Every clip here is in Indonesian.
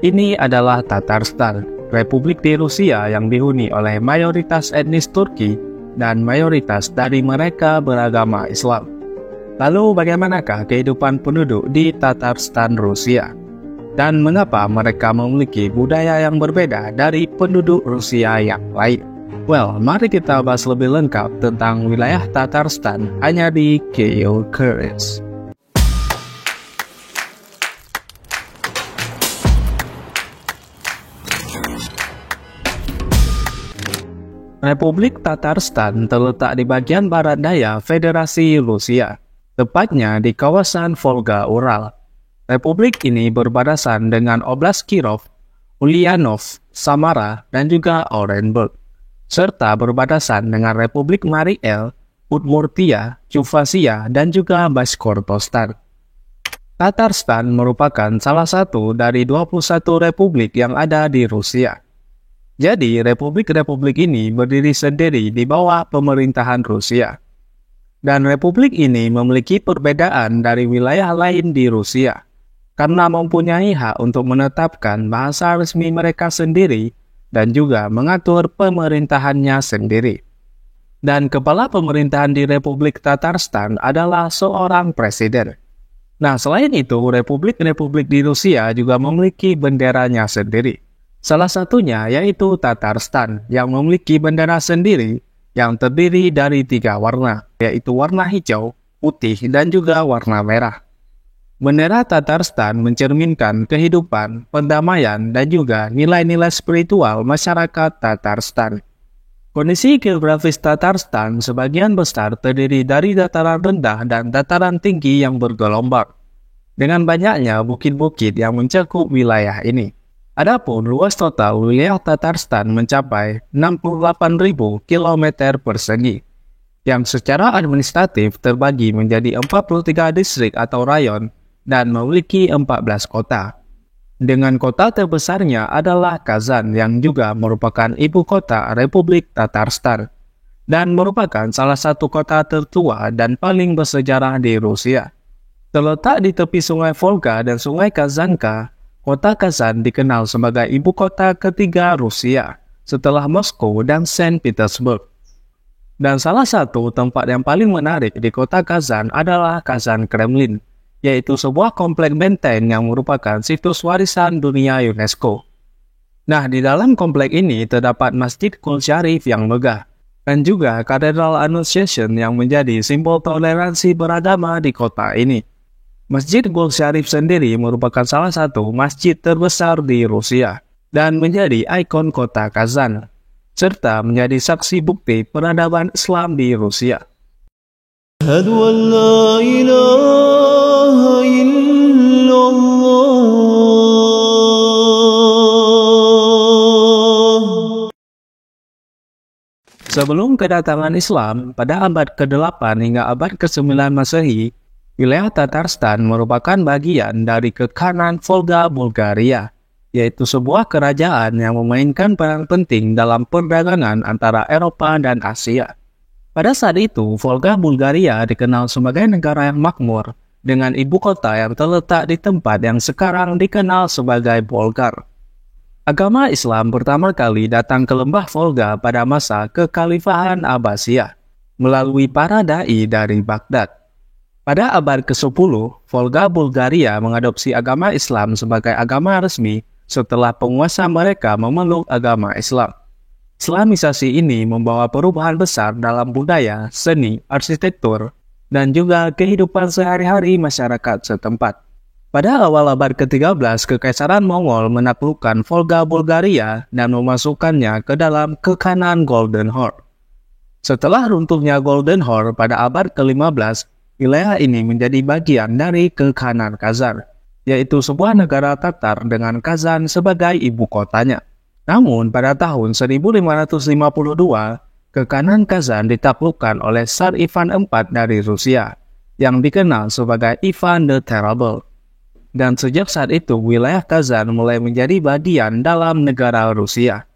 Ini adalah Tatarstan, republik di Rusia yang dihuni oleh mayoritas etnis Turki dan mayoritas dari mereka beragama Islam. Lalu bagaimanakah kehidupan penduduk di Tatarstan Rusia? Dan mengapa mereka memiliki budaya yang berbeda dari penduduk Rusia yang lain? Well, mari kita bahas lebih lengkap tentang wilayah Tatarstan hanya di KO Currents. Republik Tatarstan terletak di bagian barat daya Federasi Rusia, tepatnya di kawasan Volga-Ural. Republik ini berbatasan dengan Oblast Kirov, Ulyanov, Samara, dan juga Orenburg, serta berbatasan dengan Republik Mariel, Udmurtia, Chuvasia, dan juga Bashkortostan. Tatarstan merupakan salah satu dari 21 republik yang ada di Rusia. Jadi, republik-republik ini berdiri sendiri di bawah pemerintahan Rusia. Dan republik ini memiliki perbedaan dari wilayah lain di Rusia, karena mempunyai hak untuk menetapkan bahasa resmi mereka sendiri dan juga mengatur pemerintahannya sendiri. Dan kepala pemerintahan di Republik Tatarstan adalah seorang presiden. Nah, selain itu, republik-republik di Rusia juga memiliki benderanya sendiri. Salah satunya yaitu Tatarstan yang memiliki bendera sendiri yang terdiri dari 3 warna, yaitu warna hijau, putih, dan juga warna merah. Bendera Tatarstan mencerminkan kehidupan, perdamaian, dan juga nilai-nilai spiritual masyarakat Tatarstan. Kondisi geografis Tatarstan sebagian besar terdiri dari dataran rendah dan dataran tinggi yang bergelombang, dengan banyaknya bukit-bukit yang mencakup wilayah ini. Adapun luas total wilayah Tatarstan mencapai 68.000 km persegi, yang secara administratif terbagi menjadi 43 distrik atau rayon dan memiliki 14 kota. Dengan kota terbesarnya adalah Kazan yang juga merupakan ibu kota Republik Tatarstan dan merupakan salah satu kota tertua dan paling bersejarah di Rusia. Terletak di tepi sungai Volga dan sungai Kazanka, kota Kazan dikenal sebagai ibu kota ketiga Rusia setelah Moskow dan Saint Petersburg. Dan salah satu tempat yang paling menarik di kota Kazan adalah Kazan Kremlin, yaitu sebuah komplek benteng yang merupakan situs warisan dunia UNESCO. Nah, di dalam komplek ini terdapat Masjid Qul Sharif yang megah, dan juga Katedral Annunciation yang menjadi simbol toleransi beragama di kota ini. Masjid Qul Sharif sendiri merupakan salah satu masjid terbesar di Rusia dan menjadi ikon kota Kazan, serta menjadi saksi bukti peradaban Islam di Rusia. Sebelum kedatangan Islam pada abad ke-8 hingga abad ke-9 Masehi, wilayah Tatarstan merupakan bagian dari Kekhanan Volga Bulgaria, yaitu sebuah kerajaan yang memainkan peran penting dalam perdagangan antara Eropa dan Asia. Pada saat itu, Volga Bulgaria dikenal sebagai negara yang makmur, dengan ibu kota yang terletak di tempat yang sekarang dikenal sebagai Bolgar. Agama Islam pertama kali datang ke lembah Volga pada masa kekhalifahan Abbasiyah, melalui para dai dari Baghdad. Pada abad ke-10, Volga Bulgaria mengadopsi agama Islam sebagai agama resmi setelah penguasa mereka memeluk agama Islam. Islamisasi ini membawa perubahan besar dalam budaya, seni, arsitektur, dan juga kehidupan sehari-hari masyarakat setempat. Pada awal abad ke-13, Kekaisaran Mongol menaklukkan Volga Bulgaria dan memasukkannya ke dalam Kekhanan Golden Horde. Setelah runtuhnya Golden Horde pada abad ke-15, wilayah ini menjadi bagian dari Kekhanan Kazan, yaitu sebuah negara Tatar dengan Kazan sebagai ibu kotanya. Namun, pada tahun 1552, Kekhanan Kazan ditaklukkan oleh Tsar Ivan IV dari Rusia, yang dikenal sebagai Ivan the Terrible. Dan sejak saat itu, wilayah Kazan mulai menjadi bagian dalam negara Rusia.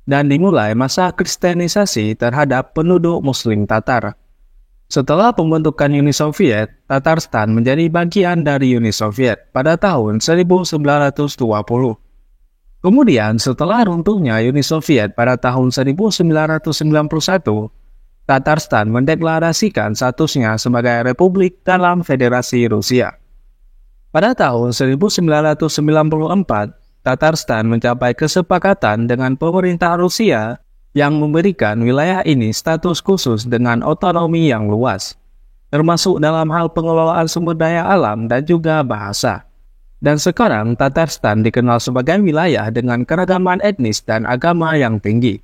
Dan dimulai masa kristenisasi terhadap penduduk Muslim Tatar. Setelah pembentukan Uni Soviet, Tatarstan menjadi bagian dari Uni Soviet pada tahun 1920. Kemudian setelah runtuhnya Uni Soviet pada tahun 1991, Tatarstan mendeklarasikan statusnya sebagai republik dalam Federasi Rusia. Pada tahun 1994, Tatarstan mencapai kesepakatan dengan pemerintah Rusia yang memberikan wilayah ini status khusus dengan otonomi yang luas, termasuk dalam hal pengelolaan sumber daya alam dan juga bahasa. Dan sekarang Tatarstan dikenal sebagai wilayah dengan keragaman etnis dan agama yang tinggi,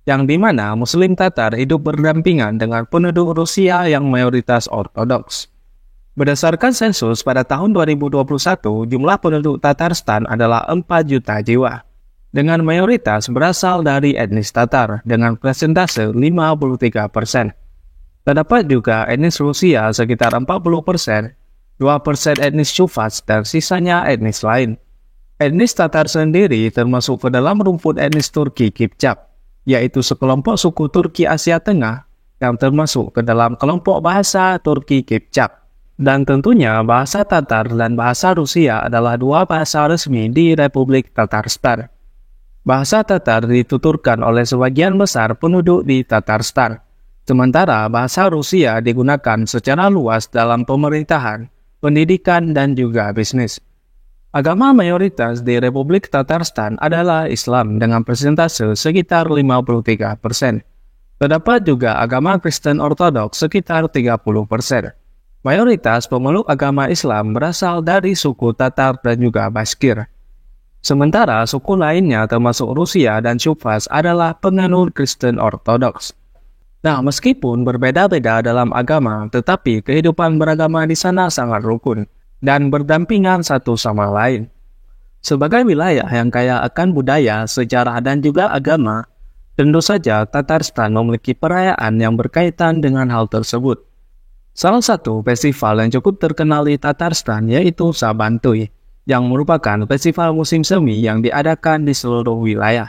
yang dimana Muslim Tatar hidup berdampingan dengan penduduk Rusia yang mayoritas Ortodoks. Berdasarkan sensus pada tahun 2021, jumlah penduduk Tatarstan adalah 4 juta jiwa, dengan mayoritas berasal dari etnis Tatar dengan persentase 53%. Terdapat juga etnis Rusia sekitar 40%, 2% etnis Chuvas, dan sisanya etnis lain. Etnis Tatar sendiri termasuk ke dalam rumput etnis Turki Kipchak, yaitu sekelompok suku Turki Asia Tengah yang termasuk ke dalam kelompok bahasa Turki Kipchak. Dan tentunya bahasa Tatar dan bahasa Rusia adalah dua bahasa resmi di Republik Tatarstan. Bahasa Tatar dituturkan oleh sebagian besar penduduk di Tatarstan, sementara bahasa Rusia digunakan secara luas dalam pemerintahan, pendidikan, dan juga bisnis. Agama mayoritas di Republik Tatarstan adalah Islam dengan persentase sekitar 53%. Terdapat juga agama Kristen Ortodoks sekitar 30%. Mayoritas pemeluk agama Islam berasal dari suku Tatar dan juga Bashkir. Sementara suku lainnya termasuk Rusia dan Chuvas adalah penganut Kristen Ortodoks. Nah, meskipun berbeda-beda dalam agama, tetapi kehidupan beragama di sana sangat rukun dan berdampingan satu sama lain. Sebagai wilayah yang kaya akan budaya, sejarah, dan juga agama, tentu saja Tatarstan memiliki perayaan yang berkaitan dengan hal tersebut. Salah satu festival yang cukup terkenal di Tatarstan yaitu Sabantui, yang merupakan festival musim semi yang diadakan di seluruh wilayah.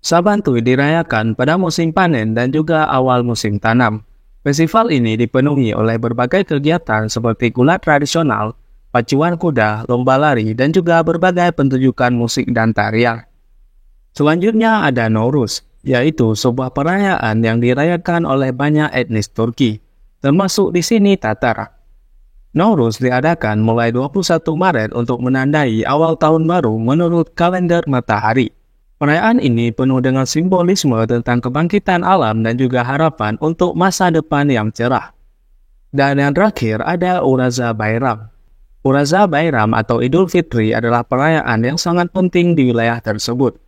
Sabantui dirayakan pada musim panen dan juga awal musim tanam. Festival ini dipenuhi oleh berbagai kegiatan seperti gulat tradisional, pacuan kuda, lomba lari, dan juga berbagai pertunjukan musik dan tarian. Selanjutnya ada Nowruz, yaitu sebuah perayaan yang dirayakan oleh banyak etnis Turki, termasuk di sini Tatar. Nowruz diadakan mulai 21 Maret untuk menandai awal tahun baru menurut kalender matahari. Perayaan ini penuh dengan simbolisme tentang kebangkitan alam dan juga harapan untuk masa depan yang cerah. Dan yang terakhir ada Uraza Bayram. Uraza Bayram atau Idul Fitri adalah perayaan yang sangat penting di wilayah tersebut.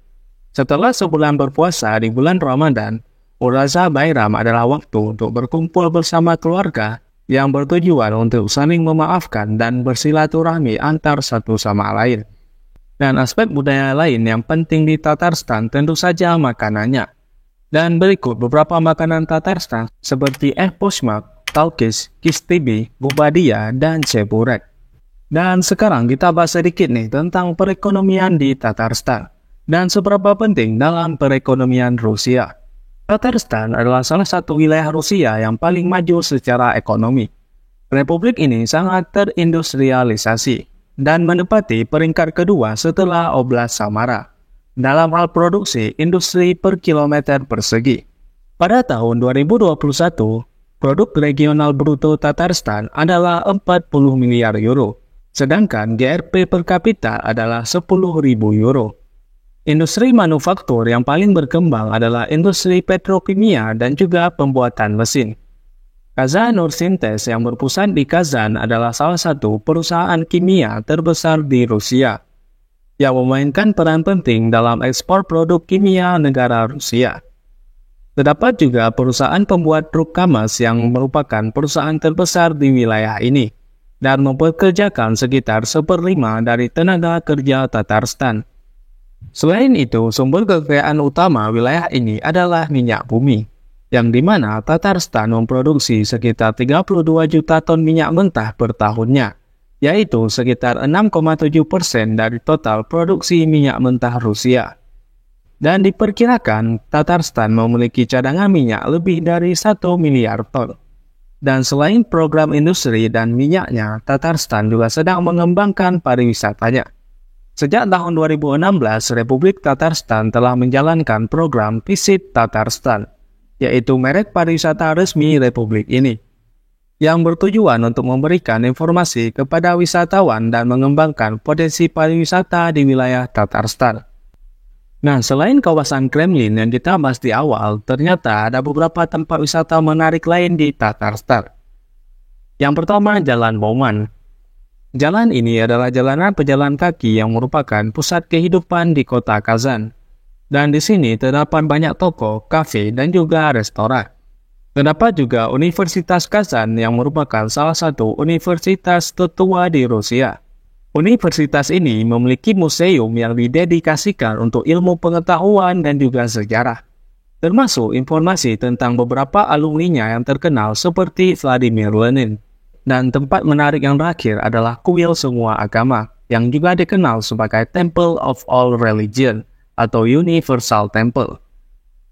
Setelah sebulan berpuasa di bulan Ramadan, Uraza Bayram adalah waktu untuk berkumpul bersama keluarga yang bertujuan untuk saling memaafkan dan bersilaturahmi antar satu sama lain. Dan aspek budaya lain yang penting di Tatarstan tentu saja makanannya. Dan berikut beberapa makanan Tatarstan seperti poshmak, talkis, kistibi, bubadia, dan ceburek. Dan sekarang kita bahas sedikit nih tentang perekonomian di Tatarstan dan seberapa penting dalam perekonomian Rusia. Tatarstan adalah salah satu wilayah Rusia yang paling maju secara ekonomi. Republik ini sangat terindustrialisasi dan menempati peringkat kedua setelah Oblast Samara dalam hal produksi industri per kilometer persegi. Pada tahun 2021, produk regional bruto Tatarstan adalah 40 miliar euro, sedangkan GRP per kapita adalah 10.000 euro. Industri manufaktur yang paling berkembang adalah industri petrokimia dan juga pembuatan mesin. Kazan Ursintes yang berpusat di Kazan adalah salah satu perusahaan kimia terbesar di Rusia, yang memainkan peran penting dalam ekspor produk kimia negara Rusia. Terdapat juga perusahaan pembuat truk Kamaz yang merupakan perusahaan terbesar di wilayah ini, dan mempekerjakan sekitar 1/5 dari tenaga kerja Tatarstan. Selain itu, sumber kekayaan utama wilayah ini adalah minyak bumi, yang dimana Tatarstan memproduksi sekitar 32 juta ton minyak mentah per tahunnya, yaitu sekitar 6,7% dari total produksi minyak mentah Rusia. Dan diperkirakan Tatarstan memiliki cadangan minyak lebih dari 1 miliar ton. Dan selain program industri dan minyaknya, Tatarstan juga sedang mengembangkan pariwisatanya. Sejak tahun 2016, Republik Tatarstan telah menjalankan program Visit Tatarstan, yaitu merek pariwisata resmi Republik ini, yang bertujuan untuk memberikan informasi kepada wisatawan dan mengembangkan potensi pariwisata di wilayah Tatarstan. Nah, selain kawasan Kremlin yang kita bahas di awal, ternyata ada beberapa tempat wisata menarik lain di Tatarstan. Yang pertama, Jalan Bauman. Jalan ini adalah jalanan pejalan kaki yang merupakan pusat kehidupan di kota Kazan. Dan di sini terdapat banyak toko, kafe, dan juga restoran. Terdapat juga Universitas Kazan yang merupakan salah satu universitas tertua di Rusia. Universitas ini memiliki museum yang didedikasikan untuk ilmu pengetahuan dan juga sejarah, termasuk informasi tentang beberapa alumninya yang terkenal seperti Vladimir Lenin. Dan tempat menarik yang terakhir adalah kuil semua agama, yang juga dikenal sebagai Temple of All Religion atau Universal Temple.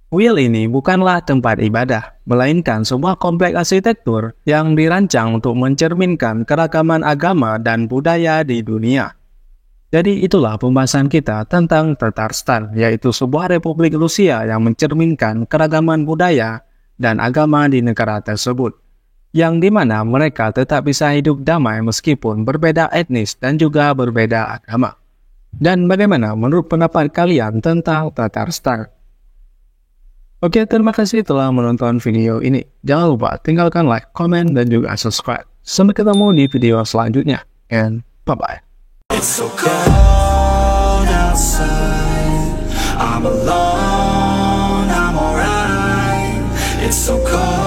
Kuil ini bukanlah tempat ibadah, melainkan sebuah kompleks arsitektur yang dirancang untuk mencerminkan keragaman agama dan budaya di dunia. Jadi itulah pembahasan kita tentang Tatarstan, yaitu sebuah republik Rusia yang mencerminkan keragaman budaya dan agama di negara tersebut, yang dimana mereka tetap bisa hidup damai meskipun berbeda etnis dan juga berbeda agama. Dan bagaimana menurut pendapat kalian tentang Tatarstan? Oke, terima kasih telah menonton video ini. Jangan lupa tinggalkan like, comment, dan juga subscribe. Sampai ketemu di video selanjutnya. And bye-bye. It's so cold outside. I'm alone, I'm alright. It's so cold.